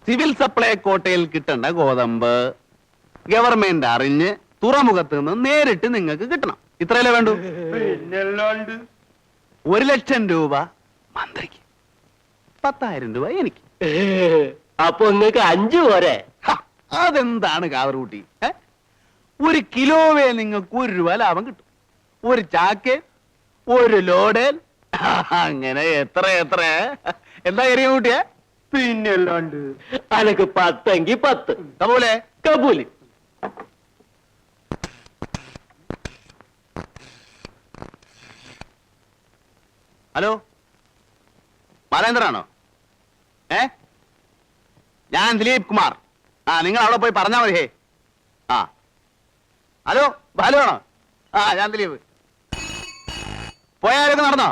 Civil supply കോട്ടയിൽ കിട്ടേണ്ട ഗോതമ്പ് ഗവൺമെന്റ് അറിഞ്ഞ് തുറമുഖത്ത് നിന്ന് നേരിട്ട് നിങ്ങൾക്ക് കിട്ടണം. ഇത്രയല്ലേ വേണ്ടൂ? 1,00,000 രൂപ മന്ത്രിക്ക്, 10,000 രൂപ എനിക്ക്. അപ്പൊ നിങ്ങൾക്ക് 5 പോരെ? അതെന്താണ് കാവറൂട്ടി? 1 കിലോവേ നിങ്ങൾക്ക് 1 രൂപ ലാഭം കിട്ടും. 1 ചാക്ക്, 1 ലോഡ്, അങ്ങനെ എത്ര എത്ര. എന്താ കറിയ കൂട്ടിയെ? പിന്നല്ലാണ്ട്. അനക്ക് 10 10 കബൂലെ കബൂല്. ഹലോ, ബാലേന്ദ്രാണോ? ഞാൻ ദിലീപ് കുമാർ. നിങ്ങൾ അവിടെ പോയി പറഞ്ഞാ മതി. ഹലോ, ബാലു ആണോ? ഞാൻ ദിലീപ്. പോയാലൊക്കെ നടന്നോ?